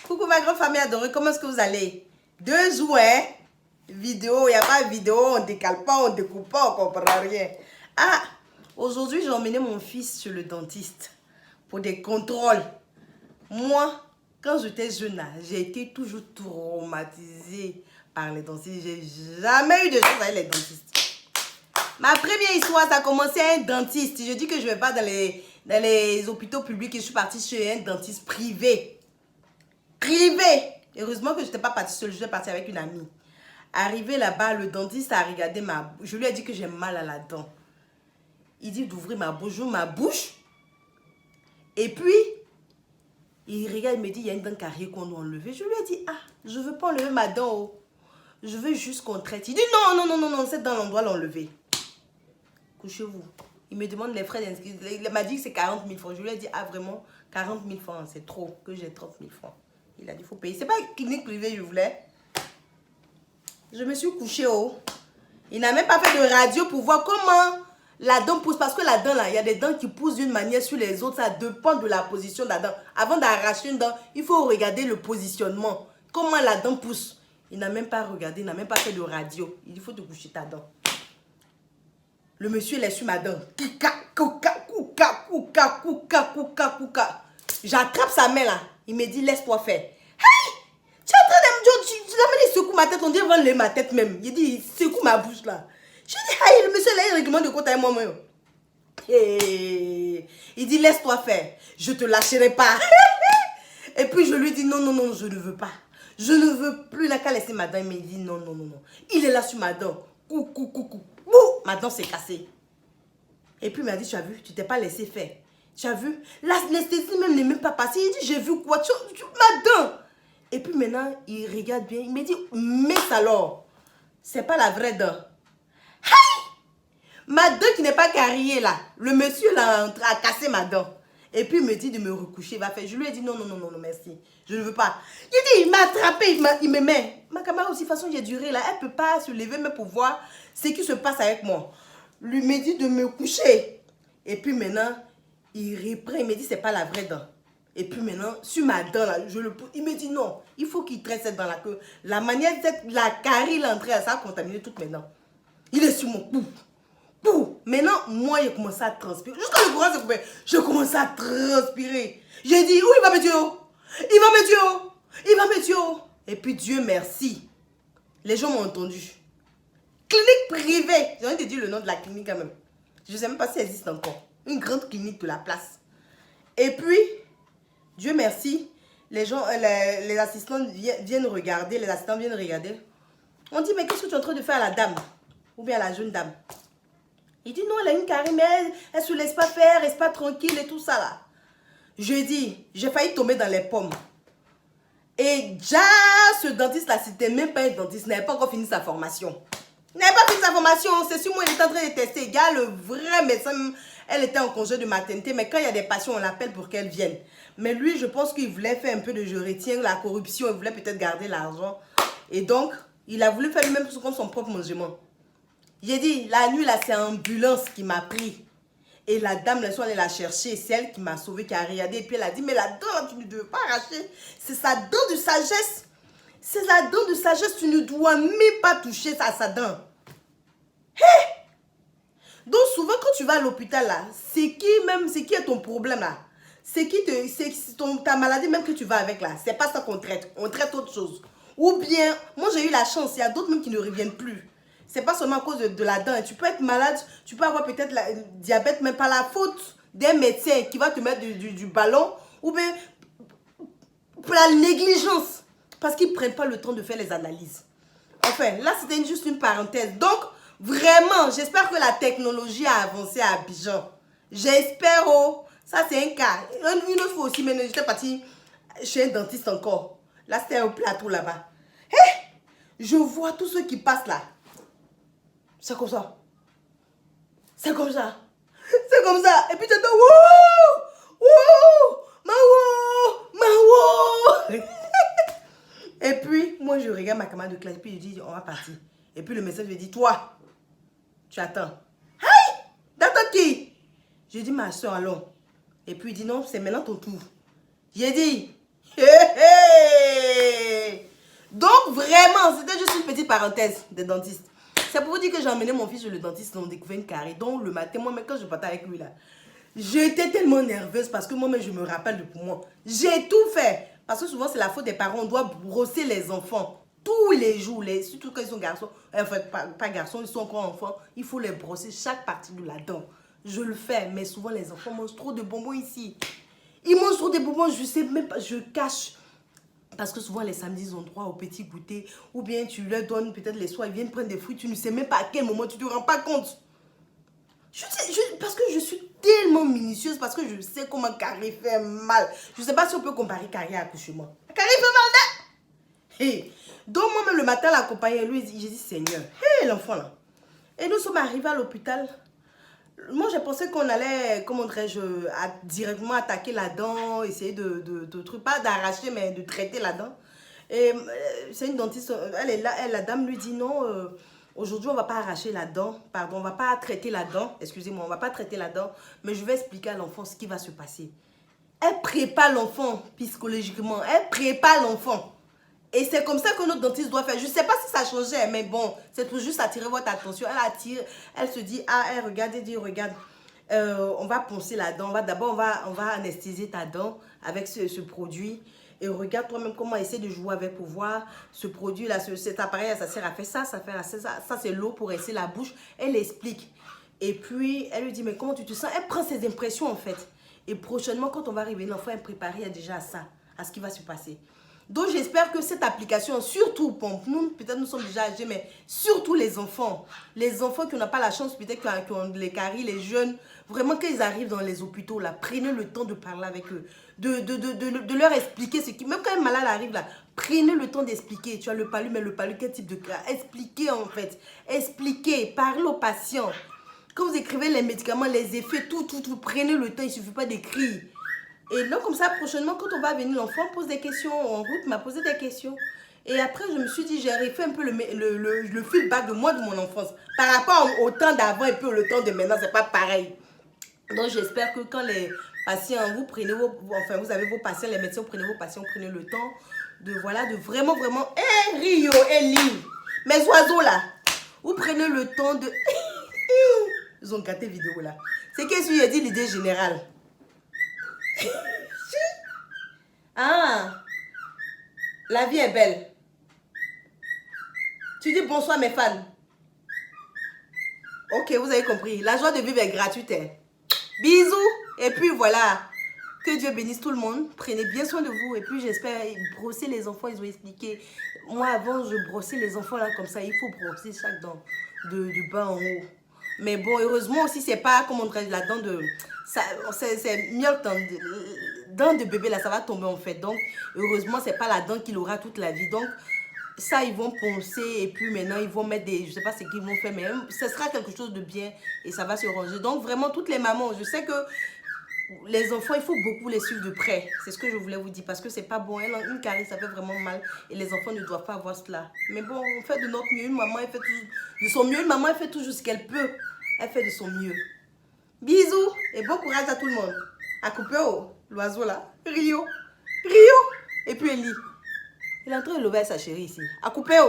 Coucou ma grande famille adorée, comment est-ce que vous allez? 2 jours, hein? Vidéo, il n'y a pas de vidéo, on ne décale pas, on ne découpe pas, on ne comprend rien. Ah, aujourd'hui j'ai emmené mon fils chez le dentiste pour des contrôles. Moi, quand j'étais jeune, là, j'ai été toujours traumatisée par les dentistes. J'ai jamais eu de chance avec les dentistes. Ma première histoire, ça a commencé à un dentiste. Je dis que je ne vais pas dans les hôpitaux publics et je suis partie chez un dentiste privé. Privé. Heureusement que je n'étais pas partie seule, je suis partie avec une amie. Arrivé là-bas, le dentiste a regardé ma bouche. Je lui ai dit que j'ai mal à la dent. Il dit d'ouvrir ma bouche, j'ouvre ma bouche. Et puis, il regarde, il me dit, il y a une dent carrée qu'on doit enlever. Je lui ai dit, ah, je ne veux pas enlever ma dent. Oh. Je veux juste qu'on traite. Il dit, non, cette dent, on doit l'enlever. Couchez-vous. Il me demande les frais d'inscription. Il m'a dit que c'est 40 000 francs. Je lui ai dit, ah, vraiment, 40 000 francs, c'est trop, que j'ai 30 000 francs. Il a dit, il faut payer. C'est pas une clinique privée, je voulais. Je me suis couchée, oh. Il n'a même pas fait de radio pour voir comment la dent pousse. Parce que la dent, là, il y a des dents qui poussent d'une manière sur les autres. Ça dépend de la position de la dent. Avant d'arracher une dent, il faut regarder le positionnement. Comment la dent pousse. Il n'a même pas regardé, il n'a même pas fait de radio. Il dit, il faut te coucher ta dent. Le monsieur, il est sur ma dent. J'attrape sa main, là. Il me dit, laisse-toi faire. Hey! Tu es en train de me dire, tu l'as dit, secoue ma tête. On dit, va lever ma tête même. Il dit, secoue ma bouche, là. Je dis, hey, le monsieur, là, il règlement de compte avec moi-même. Et il dit, laisse-toi faire. Je te lâcherai pas. Et puis, je lui dis, non, je ne veux pas. Je ne veux plus. Il n'a qu'à laisser ma dent. Il me dit, non. Il est là sur ma dent. Coucou. Ma dent s'est cassée. Et puis il m'a dit, tu as vu, tu t'es pas laissé faire. Tu as vu, l'anesthésie même n'est même pas passée. Il dit, j'ai vu quoi, ma dent. Et puis maintenant, il regarde bien. Il me dit, mais alors, c'est pas la vraie dent. Hey! Ma dent qui n'est pas carriée là. Le monsieur là a cassé ma dent. Et puis il me dit de me recoucher. Il va faire. Je lui ai dit, non, merci. Je ne veux pas. Il dit, il m'a attrapé, il me met. Ma camarade aussi, de toute façon, j'ai duré là. Elle ne peut pas se lever même pour voir ce qui se passe avec moi. Lui me dit de me coucher. Et puis maintenant, il reprend. Il me dit, c'est pas la vraie dent. Et puis maintenant, sur ma dent, là, il me dit non. Il faut qu'il traite cette dent-là. Que la manière de la carie, l'entrée, ça a contaminé toutes mes dents. Il est sur mon cou. Maintenant, moi, j'ai commencé à transpirer. Jusqu'à le courant s'est coupé. Je commence à transpirer. J'ai dit, où il va me tuer? Il va me tuer. Et puis, Dieu merci. Les gens m'ont entendu. Clinique privée. J'ai envie de dire le nom de la clinique quand même. Je ne sais même pas si elle existe encore. Une grande clinique de la place. Et puis, Dieu merci, les gens, les assistants viennent regarder. Les assistants viennent regarder. On dit, mais qu'est-ce que tu es en train de faire à la dame? Ou bien à la jeune dame? Il dit, non, elle a une carie, mais elle ne se laisse pas faire, elle reste pas tranquille et tout ça là. Je dis, j'ai failli tomber dans les pommes. Et déjà, ce dentiste-là, c'était même pas un dentiste, il n'avait pas encore fini sa formation. Il n'avait pas fini sa formation, c'est sur moi, il était en train de tester. Il y a le vrai médecin, elle était en congé de maternité, mais quand il y a des patients, on l'appelle pour qu'elle vienne. Mais lui, je pense qu'il voulait faire un peu de je retiens la corruption, il voulait peut-être garder l'argent. Et donc, il a voulu faire lui-même comme son propre mangement. J'ai dit, la nuit, là, c'est l'ambulance qui m'a pris. Et la dame, le soir, elle l'a cherché. C'est elle qui m'a sauvé, qui a regardé. Et puis elle a dit, mais la dent, tu ne dois pas arracher. C'est sa dent de sagesse. C'est la dent de sagesse. Tu ne dois même pas toucher à sa dent. Hey! Donc souvent, quand tu vas à l'hôpital, là, c'est qui est ton problème, là? C'est ta maladie même que tu vas avec, là. C'est pas ça qu'on traite. On traite autre chose. Ou bien, moi, j'ai eu la chance. Il y a d'autres même qui ne reviennent plus. C'est pas seulement à cause de la dent. Tu peux être malade, tu peux avoir peut-être le diabète, mais par la faute d'un médecin qui va te mettre du ballon, ou bien pour la négligence, parce qu'ils ne prennent pas le temps de faire les analyses. Enfin, là, c'était juste une parenthèse. Donc, vraiment, j'espère que la technologie a avancé à Abidjan. J'espère, oh, ça c'est un cas. Une autre fois aussi, mais j'étais partie chez un dentiste encore. Là, c'était au plateau là-bas. Hé, je vois tous ceux qui passent là. C'est comme ça. C'est comme ça. C'est comme ça. Et puis tu entends, wouh, wouh, ma wouh. Et puis, moi, je regarde ma camarade de classe. Et puis, je dis, on va partir. Et puis, le médecin me dit, toi, tu attends. Hey! T'attends qui? Je dis, ma soeur, allons. Et puis, il dit, non, c'est maintenant ton tour. J'ai dit, hé, hé. parenthèse des dentistes. C'est pour vous dire que j'ai emmené mon fils chez le dentiste, on découvert une carie. Donc le matin, moi-même, quand je partais avec lui là, j'étais tellement nerveuse parce que moi-même, je me rappelle de poumon. J'ai tout fait. Parce que souvent, c'est la faute des parents. On doit brosser les enfants tous les jours. Surtout quand ils sont garçons. Enfin, pas garçons, ils sont encore enfants. Il faut les brosser chaque partie de la dent. Je le fais, mais souvent, les enfants mangent trop de bonbons ici. Ils mangent trop de bonbons, je sais même pas, je cache. Parce que souvent, les samedis, ils ont droit au petit goûter. Ou bien, tu leur donnes peut-être les soirs, ils viennent prendre des fruits. Tu ne sais même pas à quel moment, tu ne te rends pas compte. Parce que je suis tellement minutieuse, parce que je sais comment carie fait mal. Je ne sais pas si on peut comparer carie à accouchement. Carie fait mal, là. Hey. Donc, moi-même, le matin, l'accompagné, lui, j'ai dit, Seigneur, hé, l'enfant, là. Et nous sommes arrivés à l'hôpital. Moi, j'ai pensé qu'on allait, comment dirais-je, directement attaquer la dent, essayer de trucs, pas d'arracher, mais de traiter la dent. Et c'est une dentiste, elle est là, la dame lui dit non, aujourd'hui, on ne va pas arracher la dent, pardon, on ne va pas traiter la dent, excusez-moi, on ne va pas traiter la dent, mais je vais expliquer à l'enfant ce qui va se passer. Elle prépare l'enfant psychologiquement, elle prépare l'enfant. Et c'est comme ça que notre dentiste doit faire. Je ne sais pas si ça changeait, mais bon, c'est pour juste attirer votre attention. Elle attire, elle se dit, ah, elle regarde, elle dit, regarde, on va poncer la dent. D'abord, on va anesthésier ta dent avec ce produit. Et regarde toi-même comment essayer de jouer avec pour voir ce produit-là, cet appareil, ça sert à faire ça, ça c'est l'eau pour rincer la bouche. Elle explique. Et puis, elle lui dit, mais comment tu te sens? Elle prend ses impressions, en fait. Et prochainement, quand on va arriver, l'enfant est préparé déjà à ça, à ce qui va se passer. Donc, j'espère que cette application, surtout pour nous, peut-être nous sommes déjà âgés, mais surtout les enfants qui n'ont pas la chance, peut-être qui ont les caries, les jeunes, vraiment, quand ils arrivent dans les hôpitaux, là, prenez le temps de parler avec eux, de leur expliquer ce qui... Même quand un malade arrive, là, prenez le temps d'expliquer. Tu as le palu, mais le palu, quel type de cas? Expliquez, en fait. Expliquez, parlez aux patients. Quand vous écrivez les médicaments, les effets, tout, prenez le temps, il ne suffit pas d'écrire. Et donc, comme ça, prochainement, quand on va venir, l'enfant pose des questions. En route, m'a posé des questions. Et après, je me suis dit, j'ai refait un peu le feedback de moi, de mon enfance. Par rapport au temps d'avant et puis le temps de maintenant, c'est pas pareil. Donc, j'espère que quand les patients, vous prenez enfin, vous avez vos patients, les médecins, vous prenez vos patients, vous prenez le temps de vraiment, Rio, Ellie, mes oiseaux là, vous prenez le temps de... Ils ont gâté vidéo là. C'est qu'est-ce que j'ai dit, l'idée générale. Ah, la vie est belle. Tu dis bonsoir mes fans. Ok, vous avez compris. La joie de vivre est gratuite. Hein. Bisous. Et puis voilà. Que Dieu bénisse tout le monde. Prenez bien soin de vous. Et puis j'espère brosser les enfants. Ils ont expliqué. Moi avant, je brossais les enfants là comme ça. Il faut brosser chaque dent du bas en haut. Mais bon, heureusement aussi, c'est pas comme on dirait la dent de... C'est mieux dent de bébé là, ça va tomber en fait. Donc, heureusement, c'est pas la dent qu'il aura toute la vie. Donc, ça, ils vont poncer et puis maintenant, ils vont mettre des... Je sais pas ce qu'ils vont faire, mais ce sera quelque chose de bien et ça va se ranger. Donc, vraiment, toutes les mamans, je sais que les enfants, il faut beaucoup les suivre de près. C'est ce que je voulais vous dire parce que c'est pas bon. Une carie, ça fait vraiment mal et les enfants ne doivent pas avoir cela. Mais bon, on fait de notre mieux. Une maman, elle fait toujours de son mieux. Une maman, elle fait toujours ce qu'elle peut. Elle fait de son mieux. Bisous et bon courage à tout le monde. À couper l'oiseau là. Rio. Et puis Ellie. Il est en train de lever sa chérie ici. À couper